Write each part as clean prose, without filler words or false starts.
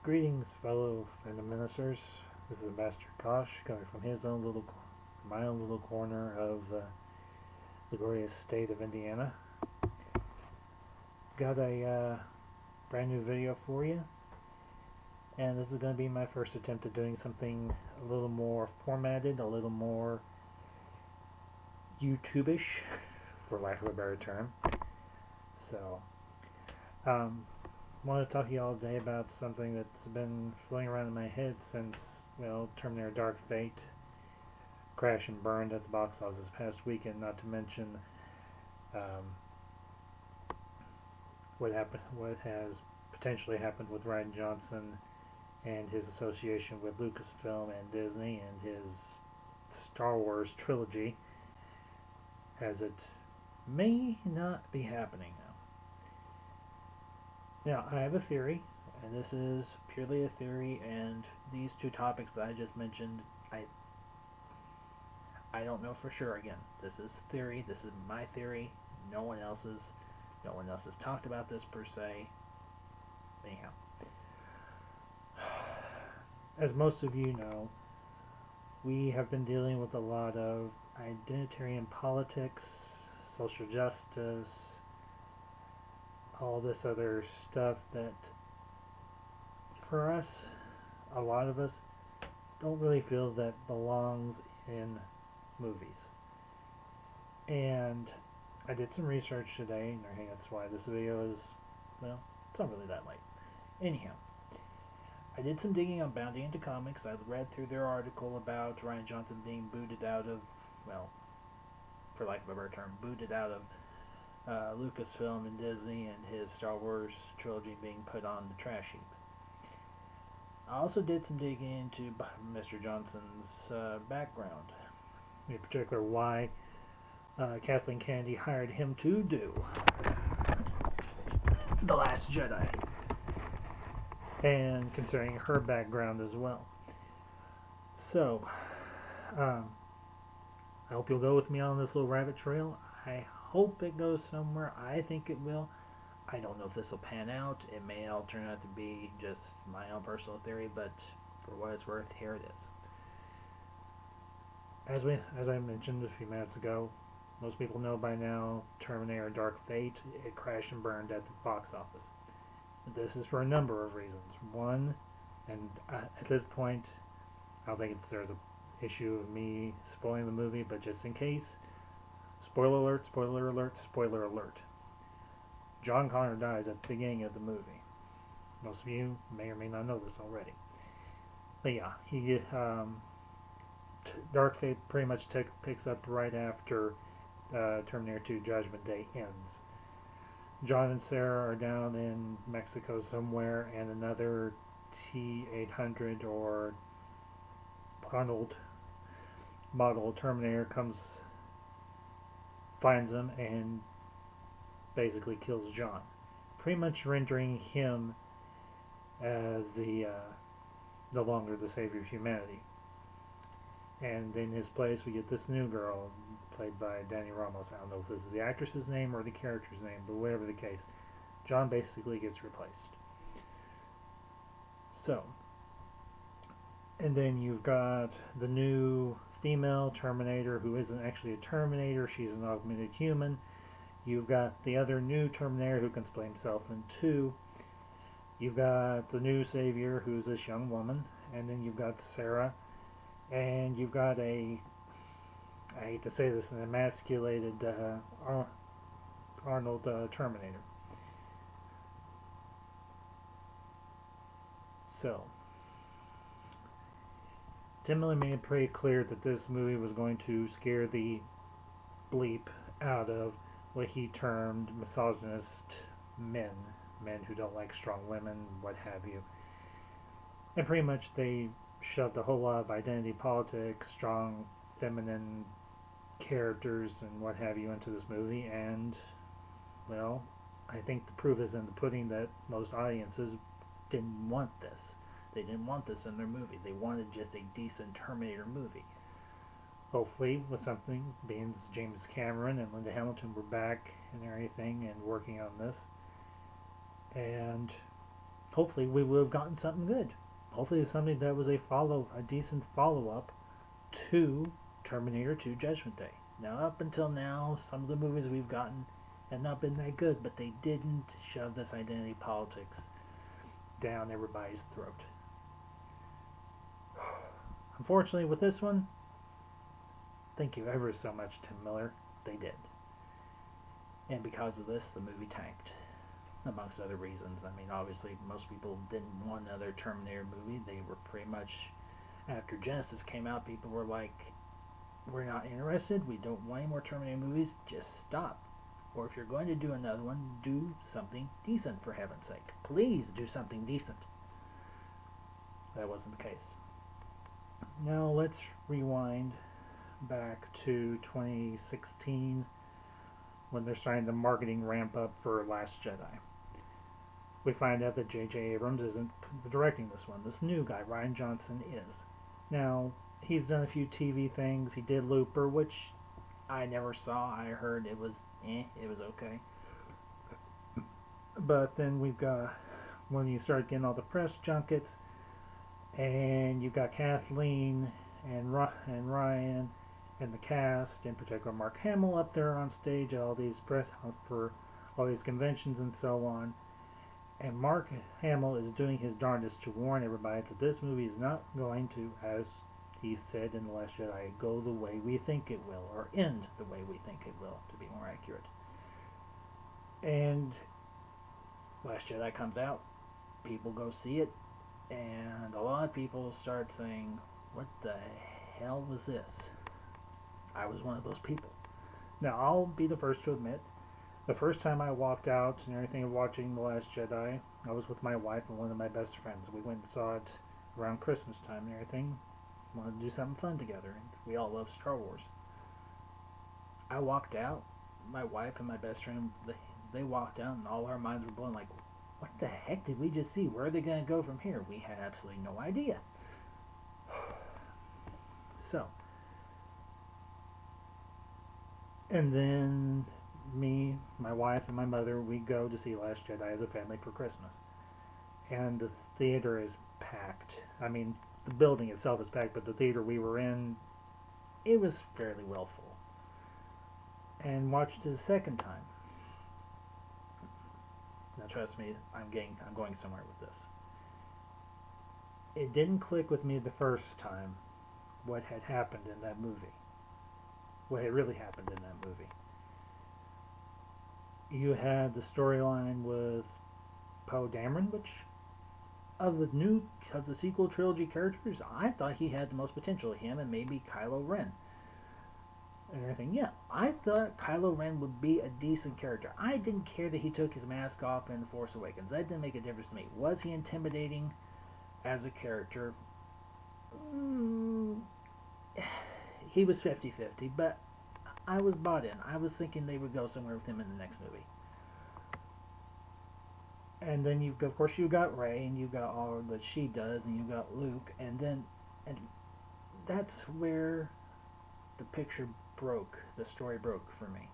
Greetings, fellow Phantom Ministers. This is Master Kosh coming from my own little corner of the glorious state of Indiana. Got a brand new video for you, and this is going to be my first attempt at doing something a little more formatted, a little more YouTube-ish, for lack of a better term. So, I want to talk to you all today about something that's been floating around in my head since, Terminator Dark Fate crashed and burned at the box office this past weekend, not to mention um, what has potentially happened with Rian Johnson and his association with Lucasfilm and Disney and his Star Wars trilogy, as it may not be happening now. I have a theory, and this is purely a theory, and these two topics that I just mentioned, I don't know for sure. Again, this is theory. This is my theory. No one else's. No one else has talked about this per se. Anyhow, as most of you know, we have been dealing with a lot of identitarian politics, social justice, all this other stuff that, for us, a lot of us don't really feel that belongs in movies. And I did some research today, and I think that's why this video is, it's not really that late. Anyhow, I did some digging on Bounty into Comics. I read through their article about Rian Johnson being booted out of, for lack of a better term, booted out of Lucasfilm and Disney, and his Star Wars trilogy being put on the trash heap. I also did some digging into Mr. Johnson's background, in particular why Kathleen Kennedy hired him to do The Last Jedi, and considering her background as well. So, I hope you'll go with me on this little rabbit trail. I hope it goes somewhere. I think it will. I don't know if this will pan out. It may all turn out to be just my own personal theory, but for what it's worth, here it is. As I mentioned a few minutes ago, most people know by now Terminator Dark Fate, it crashed and burned at the box office. This is for a number of reasons. One, and at this point, I don't think there's an issue of me spoiling the movie, but just in case, spoiler alert, spoiler alert, spoiler alert. John Connor dies at the beginning of the movie. Most of you may or may not know this already. But yeah, Dark Fate pretty much picks up right after Terminator 2 Judgment Day ends. John and Sarah are down in Mexico somewhere, and another T-800 or Arnold model Terminator finds them, and basically kills John, pretty much rendering him as no longer the savior of humanity. And in his place, we get this new girl, played by Danny Ramos. I don't know if this is the actress's name or the character's name, but whatever the case, John basically gets replaced. So, and then you've got the new female Terminator, who isn't actually a Terminator, she's an augmented human. You've got the other new Terminator who can split himself in two. You've got the new savior, who's this young woman, and then you've got Sarah, and you've got I hate to say this, an emasculated Arnold Terminator. So, Tim Miller made it pretty clear that this movie was going to scare the bleep out of what he termed misogynist men who don't like strong women, what have you. And pretty much they shoved a whole lot of identity politics, strong feminine characters, and what have you into this movie, and, I think the proof is in the pudding that most audiences didn't want this. They didn't want this in their movie. They wanted just a decent Terminator movie. Hopefully, with something, being James Cameron and Linda Hamilton were back and everything and working on this. And hopefully we would have gotten something good. Hopefully something that was a decent follow up to Terminator 2 Judgment Day. Now, up until now, some of the movies we've gotten have not been that good, but they didn't shove this identity politics down everybody's throat. Unfortunately, with this one, thank you ever so much, Tim Miller. They did. And because of this, the movie tanked, amongst other reasons. I mean, obviously, most people didn't want another Terminator movie. They were pretty much, after Genesis came out, people were like, we're not interested. We don't want any more Terminator movies. Just stop. Or if you're going to do another one, do something decent, for heaven's sake. Please do something decent. That wasn't the case. Now let's rewind back to 2016 when they're starting the marketing ramp up for Last Jedi. We find out that J.J. Abrams isn't directing this one. This new guy, Rian Johnson, is. Now, he's done a few TV things. He did Looper, which I never saw. I heard it was it was okay. But then we've got, when you start getting all the press junkets, and you've got Kathleen and Ryan and the cast, in particular Mark Hamill, up there on stage at all these press for all these conventions and so on. And Mark Hamill is doing his darndest to warn everybody that this movie is not going to, as he said in The Last Jedi, go the way we think it will, or end the way we think it will, to be more accurate. And Last Jedi comes out, people go see it, and a lot of people start saying, what the hell was this? I was one of those people. Now, I'll be the first to admit, the first time I walked out and everything watching The Last Jedi, I was with my wife and one of my best friends. We went and saw it around Christmas time and everything. Wanted to do something fun together, and we all love Star Wars. I walked out, my wife and my best friend, they walked out, and all our minds were blown like, what the heck did we just see? Where are they going to go from here? We had absolutely no idea. So, and then me, my wife, and my mother, we go to see Last Jedi as a family for Christmas. And the theater is packed. I mean, the building itself is packed, but the theater we were in, it was fairly well full. And watched it a second time. Now trust me, I'm going somewhere with this. It didn't click with me the first time what had happened in that movie. What had really happened in that movie. You had the storyline with Poe Dameron, which of the sequel trilogy characters, I thought he had the most potential. Him and maybe Kylo Ren. And everything. Yeah, I thought Kylo Ren would be a decent character. I didn't care that he took his mask off in The Force Awakens. That didn't make a difference to me. Was he intimidating as a character? He was 50-50, but I was bought in. I was thinking they would go somewhere with him in the next movie. And then of course you got Rey, and you got all that she does, and you got Luke, and that's where the picture broke, the story broke for me.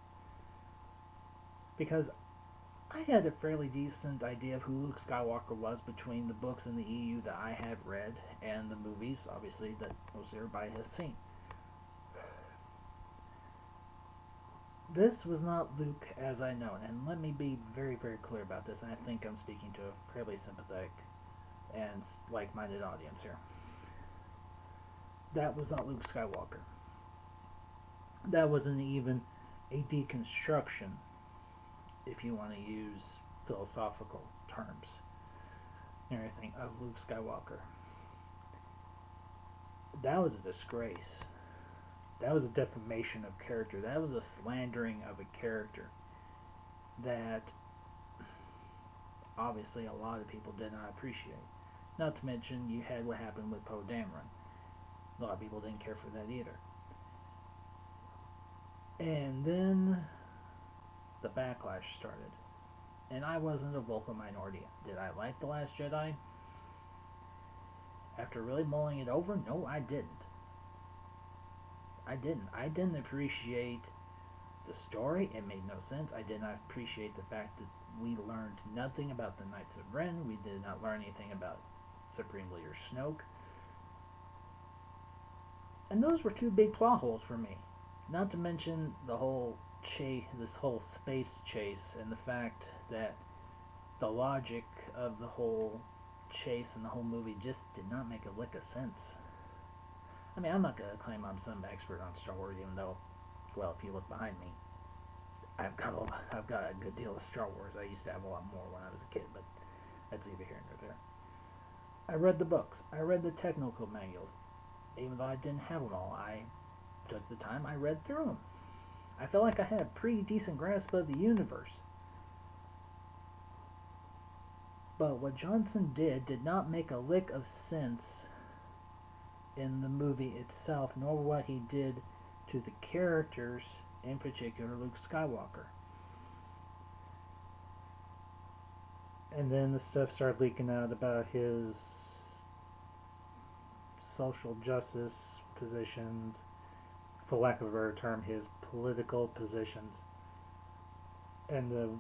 Because I had a fairly decent idea of who Luke Skywalker was between the books in the EU that I have read and the movies, obviously, that most everybody has seen. This was not Luke as I know it, and let me be very, very clear about this, and I think I'm speaking to a fairly sympathetic and like-minded audience here. That was not Luke Skywalker. That wasn't even a deconstruction, if you want to use philosophical terms and everything, of Luke Skywalker. That was a disgrace. That was a defamation of character. That was a slandering of a character that obviously a lot of people did not appreciate. Not to mention you had what happened with Poe Dameron. A lot of people didn't care for that either. And then the backlash started. And I wasn't a vocal minority. Did I like The Last Jedi? After really mulling it over, no, I didn't. I didn't appreciate the story. It made no sense. I did not appreciate the fact that We learned nothing about the Knights of Ren. We did not learn anything about Supreme Leader Snoke. And those were two big plot holes for me. Not to mention the whole this whole space chase, and the fact that the logic of the whole chase and the whole movie just did not make a lick of sense. I mean, I'm not going to claim I'm some expert on Star Wars, even though, well, if you look behind me, I've got a good deal of Star Wars. I used to have a lot more when I was a kid, but that's either here nor there. I read the books. I read the technical manuals. Even though I didn't have them all, I took the time. I read through them. I felt like I had a pretty decent grasp of the universe. But what Johnson did not make a lick of sense in the movie itself, nor what he did to the characters, in particular Luke Skywalker. And then the stuff started leaking out about his social justice positions, for lack of a better term, his political positions, and the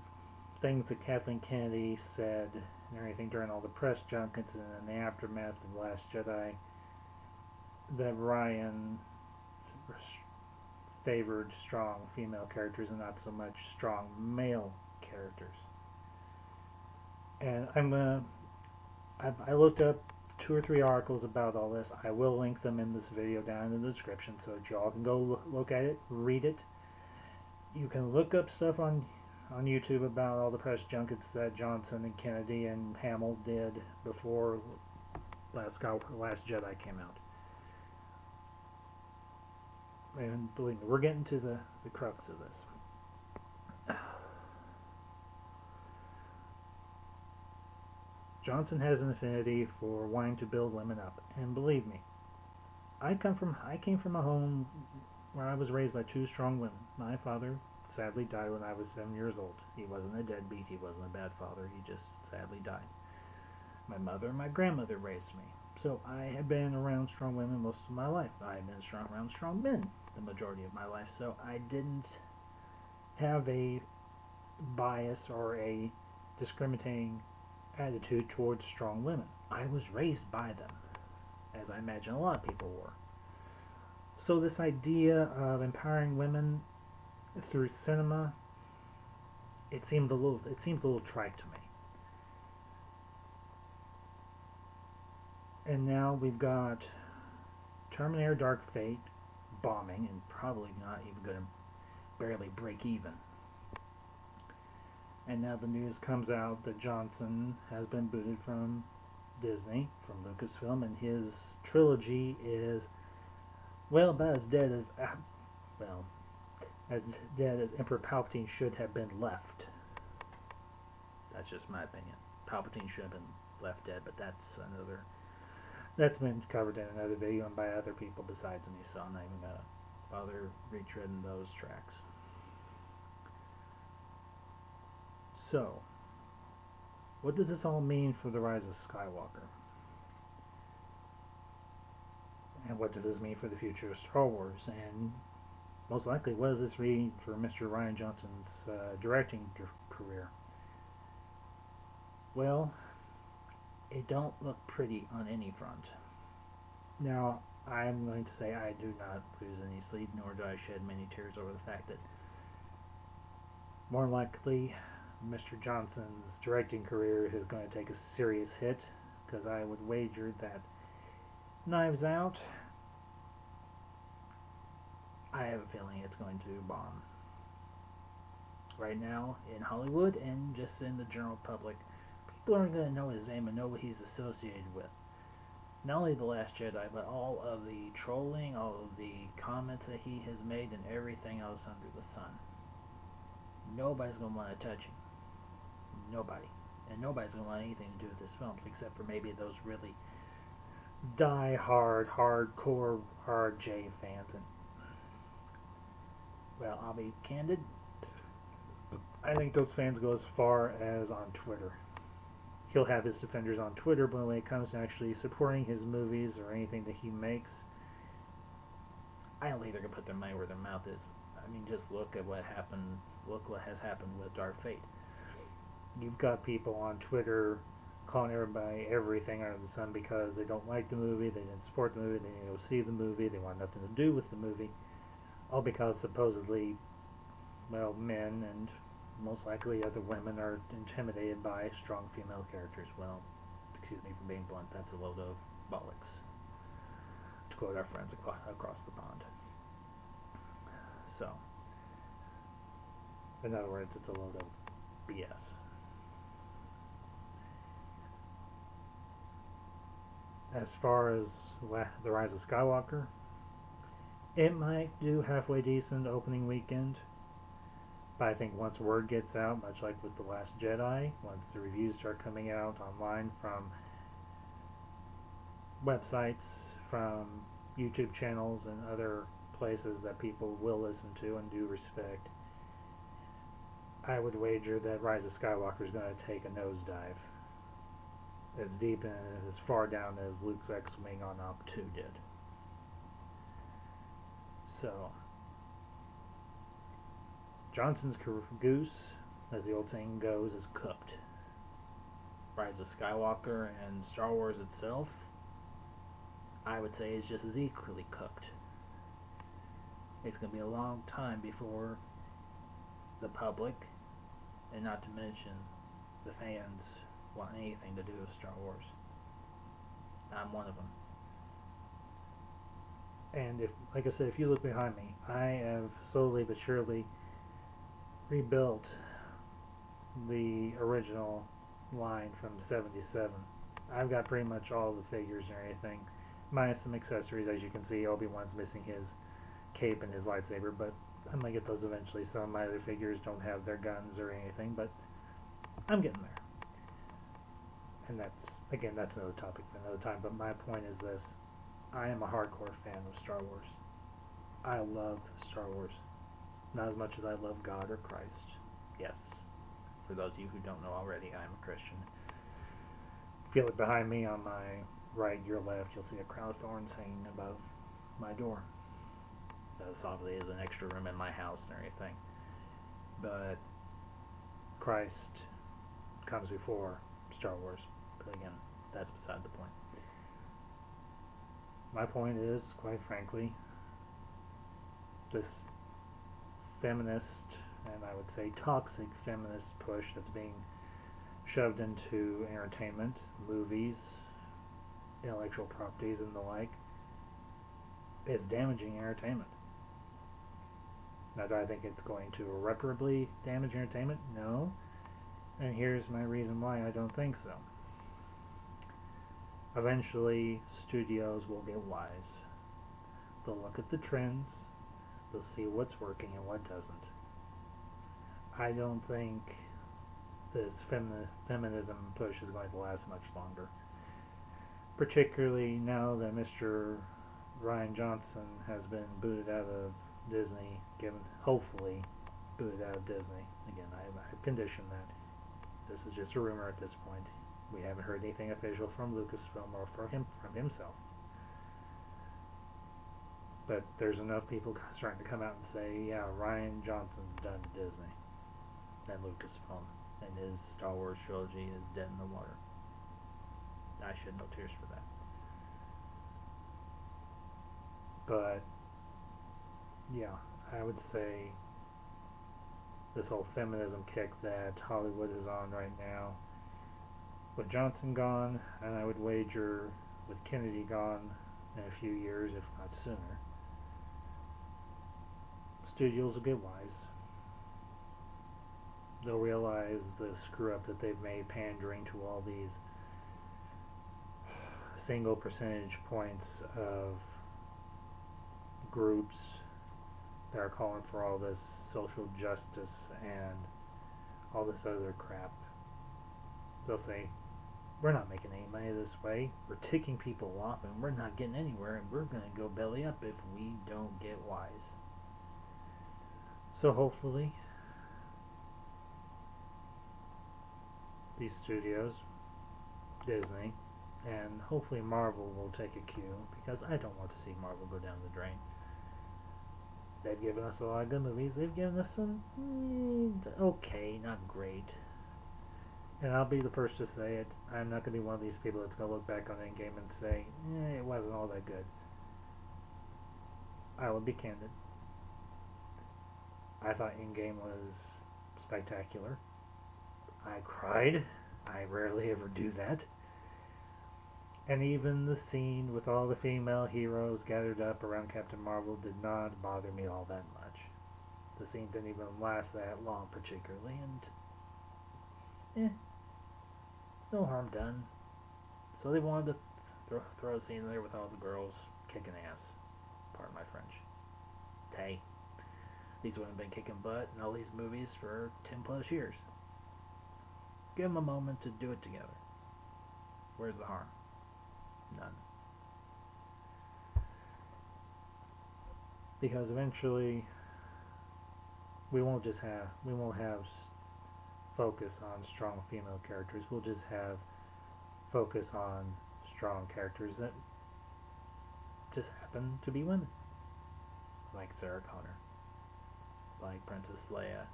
things that Kathleen Kennedy said and everything during all the press junkets and in the aftermath of The Last Jedi, that Rian favored strong female characters and not so much strong male characters. And I looked up 2 or 3 articles about all this. I will link them in this video down in the description so that y'all can go look at it, read it. You can look up stuff on YouTube about all the press junkets that Johnson and Kennedy and Hamill did before Last Jedi came out. And believe me, we're getting to the crux of this. Johnson has an affinity for wanting to build women up, and believe me, I came from a home where I was raised by 2 strong women. My father sadly died when I was 7 years old. He wasn't a deadbeat. He wasn't a bad father. He just sadly died. My mother and my grandmother raised me. So I have been around strong women most of my life. I have been around strong men the majority of my life. So I didn't have a bias or a discriminating attitude towards strong women. I was raised by them, as I imagine a lot of people were. So this idea of empowering women through cinema, it seems a little trite to me. And now we've got Terminator Dark Fate bombing and probably not even going to barely break even. And now the news comes out that Johnson has been booted from Disney, from Lucasfilm, and his trilogy is, well, about as dead as, as dead as Emperor Palpatine should have been left. That's just my opinion. Palpatine should have been left dead, but that's been covered in another video and by other people besides me, so I'm not even going to bother retreading those tracks. So, what does this all mean for the rise of Skywalker? And what does this mean for the future of Star Wars? And most likely, what does this mean for Mr. Rian Johnson's directing career? Well, it don't look pretty on any front. Now, I'm going to say I do not lose any sleep, nor do I shed many tears over the fact that more likely Mr. Johnson's directing career is going to take a serious hit, because I would wager that Knives Out, I have a feeling it's going to bomb. Right now, in Hollywood and just in the general public, people aren't going to know his name and know what he's associated with. Not only The Last Jedi, but all of the trolling, all of the comments that he has made, and everything else under the sun. Nobody's going to want to touch him. Nobody. And nobody's going to want anything to do with his films, except for maybe those really die-hard, hardcore RJ fans. And, well, I'll be candid. I think those fans go as far as on Twitter. He'll have his defenders on Twitter, but when it comes to actually supporting his movies or anything that he makes, I don't think they're going to put their money where their mouth is. I mean, just look at what happened. Look what has happened with Dark Fate. you've got people on Twitter calling everybody everything under the sun because they don't like the movie, they didn't support the movie, they didn't go see the movie, they want nothing to do with the movie, all because supposedly, well, men and most likely other women are intimidated by strong female characters. Well, excuse me for being blunt, that's a load of bollocks, to quote our friends across the pond. So, in other words, it's a load of BS. As far as The Rise of Skywalker, it might do halfway decent opening weekend, but I think once word gets out, much like with The Last Jedi, once the reviews start coming out online from websites, from YouTube channels, and other places that people will listen to and do respect, I would wager that Rise of Skywalker is going to take a nosedive as deep and as far down as Luke's X-Wing on Op 2 did. So, Johnson's goose, as the old saying goes, is cooked. Rise of Skywalker and Star Wars itself, I would say, is just as equally cooked. It's going to be a long time before the public, and not to mention the fans, want anything to do with Star Wars. I'm one of them. And if, like I said, if you look behind me, I have slowly but surely rebuilt the original line from '77. I've got pretty much all the figures and everything, minus some accessories. As you can see, Obi-Wan's missing his cape and his lightsaber, but I'm gonna get those eventually. Some of my other figures don't have their guns or anything, but I'm getting there. And that's another topic for another time. But my point is this: I am a hardcore fan of Star Wars. I love Star Wars, not as much as I love God or Christ. Yes, for those of you who don't know already, I'm a Christian. If you look behind me on my right, your left, you'll see a crown of thorns hanging above my door. This obviously is an extra room in my house and everything. But Christ comes before Star Wars. But again, that's beside the point. My point is, quite frankly, this feminist, and I would say toxic feminist push that's being shoved into entertainment, movies, intellectual properties, and the like, is damaging entertainment. Now, do I think it's going to irreparably damage entertainment? No. And here's my reason why I don't think so. Eventually, studios will get wise. They'll look at the trends, they'll see what's working and what doesn't. I don't think this feminism push is going to last much longer. Particularly now that Mr. Rian Johnson has been booted out of Disney, hopefully booted out of Disney. Again, I've conditioned that. This is just a rumor at this point. We haven't heard anything official from Lucasfilm or from himself. But there's enough people starting to come out and say, yeah, Rian Johnson's done to Disney and Lucasfilm, and his Star Wars trilogy is dead in the water. I shed no tears for that. But yeah, I would say this whole feminism kick that Hollywood is on right now, with Johnson gone, and I would wager with Kennedy gone in a few years, if not sooner, studios will get wise. They'll realize the screw up that they've made pandering to all these single percentage points of groups that are calling for all this social justice and all this other crap. They'll say, we're not making any money this way, we're ticking people off, and we're not getting anywhere, and we're going to go belly up if we don't get wise. So hopefully these studios, Disney, and hopefully Marvel will take a cue, because I don't want to see Marvel go down the drain. They've given us a lot of good movies. They've given us some okay, not great, And I'll be the first to say it. I'm not going to be one of these people that's going to look back on Endgame and say, it wasn't all that good. I will be candid. I thought Endgame was spectacular. I cried. I rarely ever do that. And even the scene with all the female heroes gathered up around Captain Marvel did not bother me all that much. The scene didn't even last that long, particularly, and no harm done. So they wanted to throw a scene there with all the girls kicking ass. Pardon my French. Hey, these women have been kicking butt in all these movies for 10 plus years. Give them a moment to do it together. Where's the harm? None. Because eventually we won't have focus on strong female characters. We'll just have focus on strong characters that just happen to be women. Like Sarah Connor. Like Princess Leia.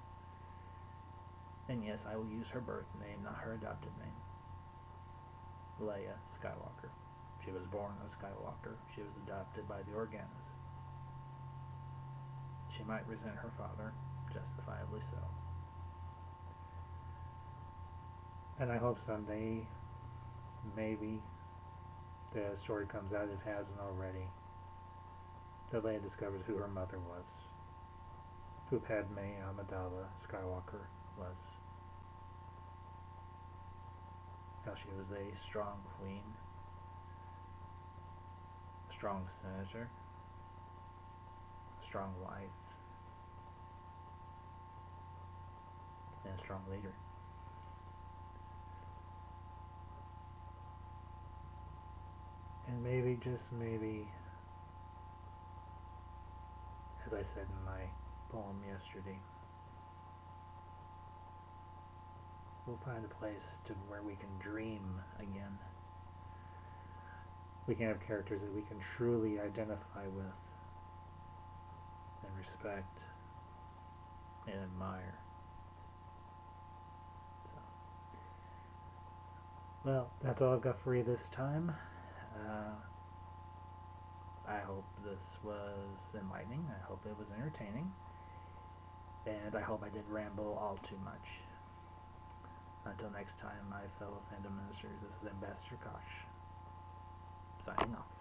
And yes, I will use her birth name, not her adopted name. Leia Skywalker. She was born a Skywalker. She was adopted by the Organas. She might resent her father, justifiably so. And I hope someday, maybe, the story comes out, if it hasn't already, that Leia discovers who her mother was, who Padme Amidala Skywalker was, how she was a strong queen, a strong senator, a strong wife, and a strong leader. And maybe, just maybe, as I said in my poem yesterday, we'll find a place to where we can dream again. We can have characters that we can truly identify with and respect and admire. So, well, that's all I've got for you this time. I hope this was enlightening. I hope it was entertaining. And I hope I didn't ramble all too much. Until next time, my fellow fandom ministers, this is Ambassador Kosh, signing off.